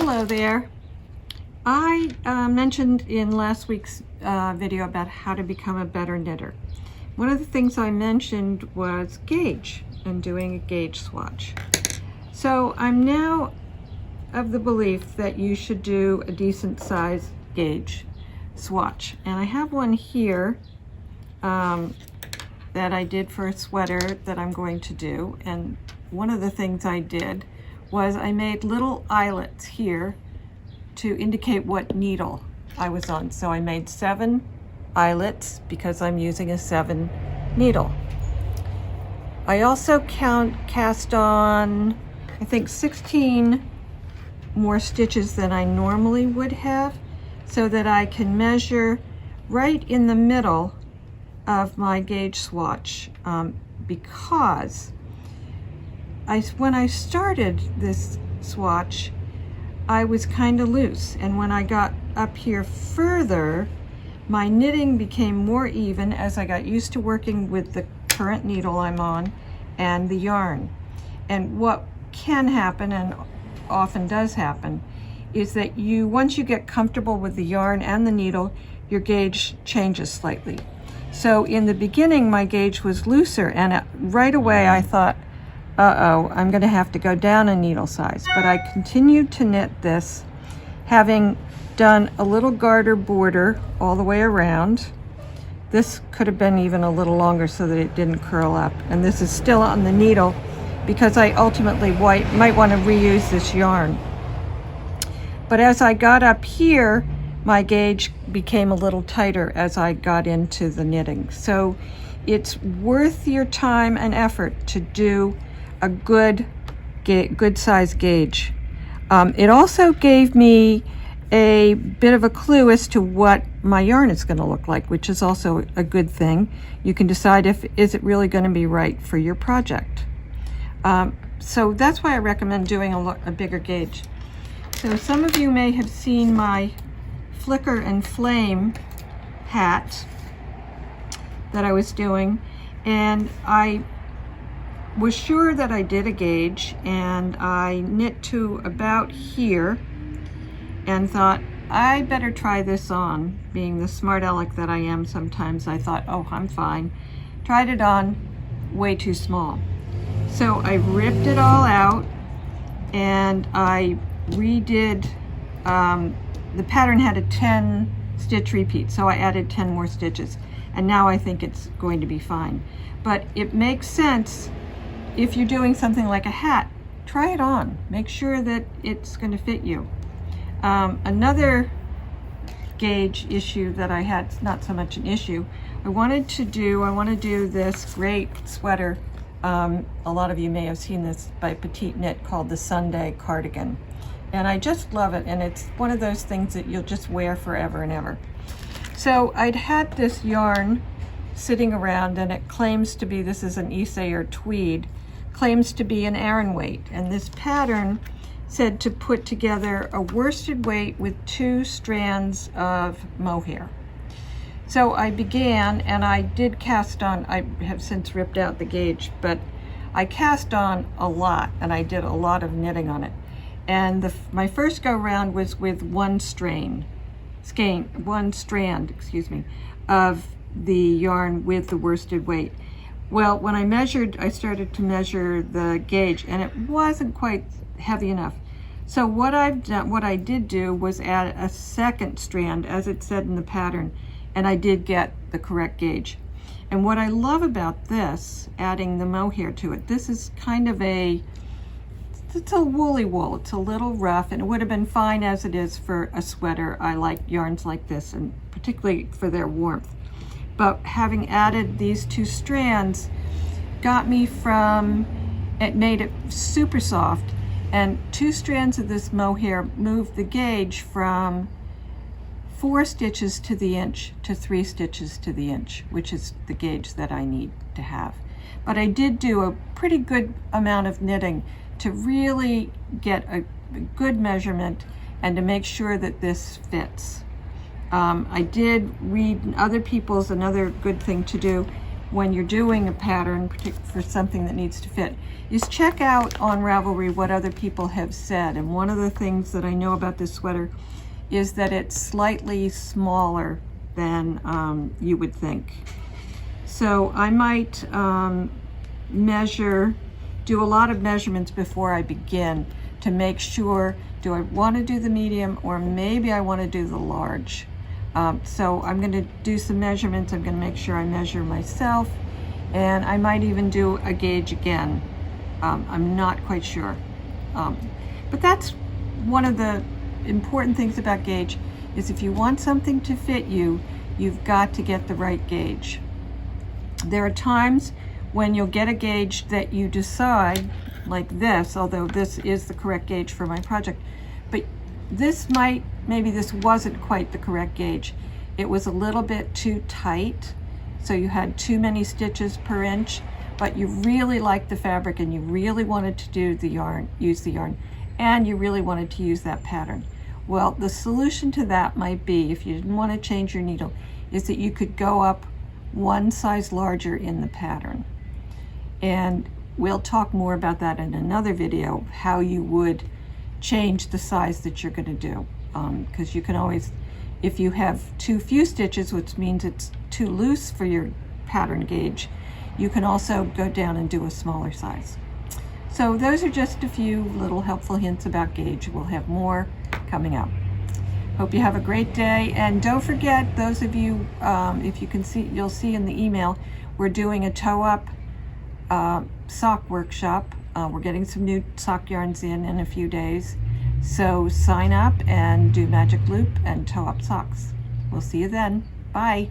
Hello there. I mentioned in last week's video about how to become a better knitter. One of the things I mentioned was gauge and doing a gauge swatch. So I'm now of the belief that you should do a decent size gauge swatch. And I have one here that I did for a sweater that I'm going to do. And one of the things I did was I made little eyelets here to indicate what needle I was on. So I made 7 eyelets because I'm using a 7 needle. I also cast on, I think, 16 more stitches than I normally would have, so that I can measure right in the middle of my gauge swatch, because when I started this swatch, I was kind of loose, and when I got up here further, my knitting became more even as I got used to working with the current needle I'm on and the yarn. And what can happen, and often does happen, is that once you get comfortable with the yarn and the needle, your gauge changes slightly. So in the beginning, my gauge was looser, and right away I thought, uh-oh, I'm going to have to go down a needle size. But I continued to knit this, having done a little garter border all the way around. This could have been even a little longer so that it didn't curl up. And this is still on the needle because I ultimately might want to reuse this yarn. But as I got up here, my gauge became a little tighter as I got into the knitting. So it's worth your time and effort to do a good size gauge. It also gave me a bit of a clue as to what my yarn is going to look like, which is also a good thing. You can decide is it really going to be right for your project. So that's why I recommend doing a bigger gauge. So some of you may have seen my Flicker and Flame hat that I was doing, and I was sure that I did a gauge, and I knit to about here and thought, I better try this on. Being the smart aleck that I am sometimes, I thought, oh, I'm fine. Tried it on, way too small. So I ripped it all out and I redid, the pattern had a 10 stitch repeat, so I added 10 more stitches, and now I think it's going to be fine. But it makes sense if you're doing something like a hat, try it on. Make sure that it's going to fit you. Another gauge issue that I had, it's not so much an issue, I want to do this great sweater. A lot of you may have seen this by Petite Knit, called the Sunday cardigan. And I just love it, and it's one of those things that you'll just wear forever and ever. So I'd had this yarn sitting around, and it claims to be, this is an Issey or tweed, claims to be an Aran weight, and this pattern said to put together a worsted weight with 2 strands of mohair. So I began, and I did cast on, I have since ripped out the gauge, but I cast on a lot, and I did a lot of knitting on it. And my first go round was with one strand, of the yarn with the worsted weight. Well, when I started to measure the gauge, and it wasn't quite heavy enough. So what I did do was add a second strand, as it said in the pattern, and I did get the correct gauge. And what I love about this, adding the mohair to it, this is kind of it's a woolly wool. It's a little rough, and it would have been fine as it is for a sweater. I like yarns like this, and particularly for their warmth. But having added these 2 strands got me it made it super soft, and 2 strands of this mohair moved the gauge from 4 stitches to the inch to 3 stitches to the inch, which is the gauge that I need to have. But I did do a pretty good amount of knitting to really get a good measurement and to make sure that this fits. I did read other people's, another good thing to do when you're doing a pattern for something that needs to fit is check out on Ravelry what other people have said. And one of the things that I know about this sweater is that it's slightly smaller than you would think. So I might do a lot of measurements before I begin to make sure, do I want to do the medium or maybe I want to do the large? So I'm going to do some measurements. I'm going to make sure I measure myself, and I might even do a gauge again. I'm not quite sure. But that's one of the important things about gauge is if you want something to fit you, you've got to get the right gauge. There are times when you'll get a gauge that you decide, like this, although this is the correct gauge for my project, but maybe this wasn't quite the correct gauge. It was a little bit too tight, so you had too many stitches per inch, but you really liked the fabric and you really wanted to use the yarn, and you really wanted to use that pattern. Well, the solution to that might be, if you didn't want to change your needle, is that you could go up one size larger in the pattern. And we'll talk more about that in another video, how you would change the size that you're going to do. Because you can always, if you have too few stitches, which means it's too loose for your pattern gauge, you can also go down and do a smaller size. So those are just a few little helpful hints about gauge. We'll have more coming up. Hope you have a great day, and don't forget, those of you, if you can see, you'll see in the email, we're doing a toe-up sock workshop. We're getting some new sock yarns in a few days, so sign up and do magic loop and toe-up socks. We'll see you then. Bye.